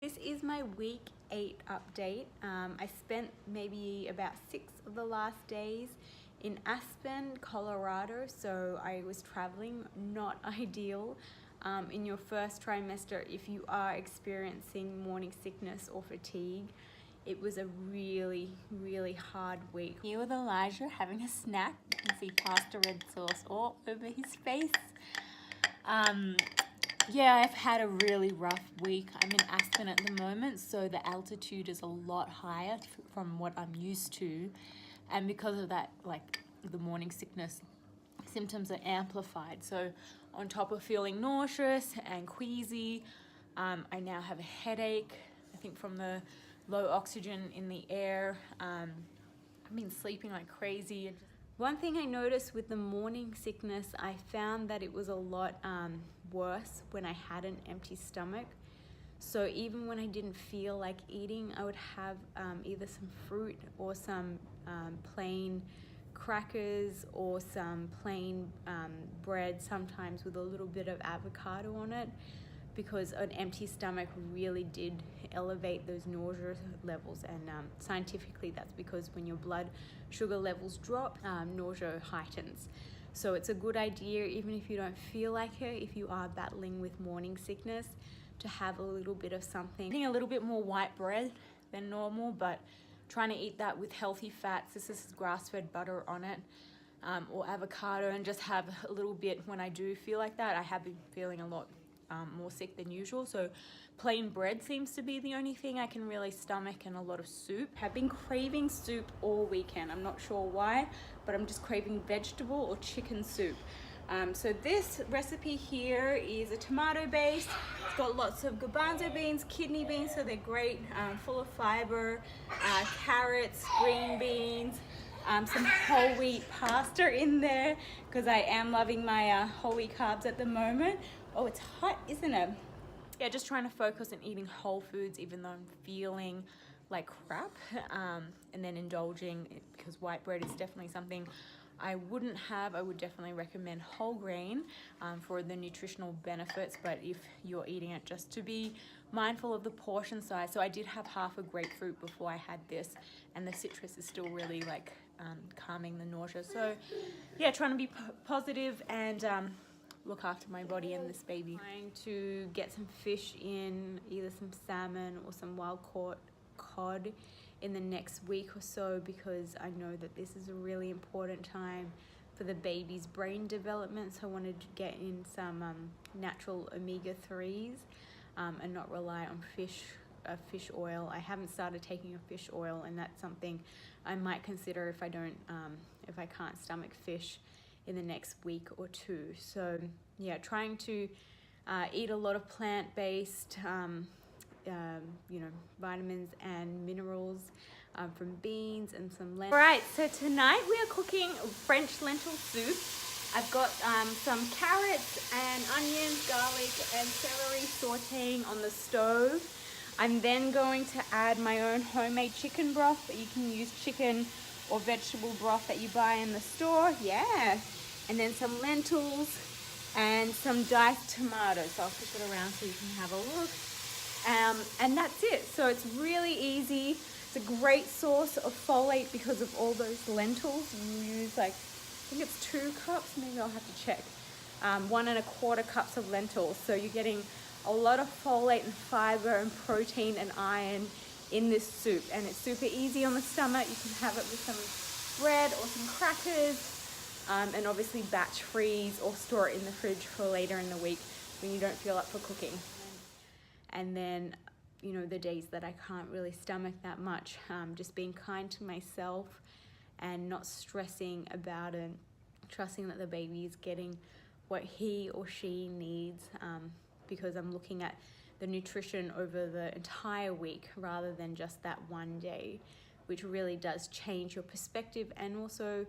This is my week 8 update. I spent maybe about 6 of the last days in Aspen, Colorado, so I was traveling, not ideal. In your first trimester, if you are experiencing morning sickness or fatigue, it was a really hard week. Here with Elijah having a snack. You can see pasta red sauce all over his face. Yeah, I've had a really rough week. I'm in Aspen at the moment, so the altitude is a lot higher from what I'm used to. And because of that, like the morning sickness symptoms are amplified. So on top of feeling nauseous and queasy, I now have a headache, I think from the low oxygen in the air. I've been sleeping like crazy. One thing I noticed with the morning sickness, I found that it was a lot worse when I had an empty stomach. So even when I didn't feel like eating, I would have either some fruit or some plain crackers or some plain bread, sometimes with a little bit of avocado on it, because an empty stomach really did elevate those nausea levels. And scientifically, that's because when your blood sugar levels drop, nausea heightens. So it's a good idea, even if you don't feel like it, if you are battling with morning sickness, to have a little bit of something. Eating a little bit more white bread than normal, but trying to eat that with healthy fats. This is grass-fed butter on it, or avocado, and just have a little bit when I do feel like that. I have been feeling a lot more sick than usual, so plain bread seems to be the only thing I can really stomach, and a lot of soup. I've been craving soup all weekend. I'm not sure why, but I'm just craving vegetable or chicken soup. So this recipe here is a tomato base. It's got lots of garbanzo beans, kidney beans, so they're great, full of fiber, carrots, green beans, some whole wheat pasta in there, because I am loving my whole wheat carbs at the moment. Oh, it's hot, isn't it? Yeah, just trying to focus on eating whole foods even though I'm feeling like crap, and then indulging, because white bread is definitely something I wouldn't have. I would definitely recommend whole grain for the nutritional benefits, but if you're eating it, just to be mindful of the portion size. So I did have half a grapefruit before I had this, and the citrus is still really like calming the nausea. So yeah, trying to be positive and look after my body and this baby. Trying to get some fish in, either some salmon or some wild caught cod in the next week or so, because I know that this is a really important time for the baby's brain development. So I wanted to get in some natural omega-3s and not rely on fish oil. I haven't started taking a fish oil, and that's something I might consider if I can't stomach fish in the next week or two. So yeah, trying to eat a lot of plant-based vitamins and minerals from beans and some lentils. All right, so tonight we are cooking French lentil soup. I've got some carrots and onions, garlic and celery sauteing on the stove. I'm then going to add my own homemade chicken broth, but you can use chicken or vegetable broth that you buy in the store. Yeah, and then some lentils and some diced tomatoes. So I'll flip it around so you can have a look. And that's it. So it's really easy. It's a great source of folate because of all those lentils. You use like, I think it's 2 cups, maybe I'll have to check. 1 1/4 cups of lentils. So you're getting a lot of folate and fiber and protein and iron in this soup. And it's super easy on the stomach. You can have it with some bread or some crackers. And obviously batch freeze or store it in the fridge for later in the week when you don't feel up for cooking. And then, the days that I can't really stomach that much, just being kind to myself and not stressing about it, trusting that the baby is getting what he or she needs, because I'm looking at the nutrition over the entire week rather than just that one day, which really does change your perspective and also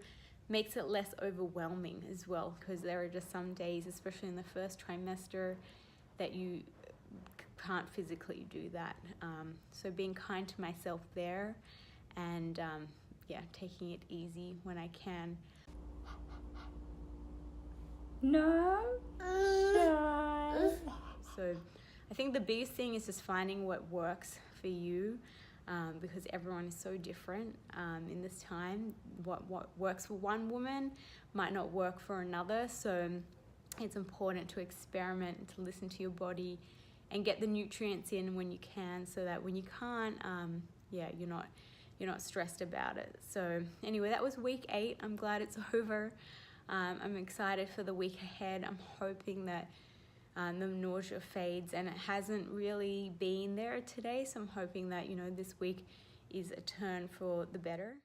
makes it less overwhelming as well, because there are just some days, especially in the first trimester, that you can't physically do that. So being kind to myself there, and taking it easy when I can. No. So I think the biggest thing is just finding what works for you, because everyone is so different in this time. What works for one woman might not work for another, so it's important to experiment, to listen to your body and get the nutrients in when you can, so that when you can't, you're not stressed about it. So anyway, that was week 8. I'm glad it's over. I'm excited for the week ahead. I'm hoping that the nausea fades, and it hasn't really been there today, so I'm hoping that this week is a turn for the better.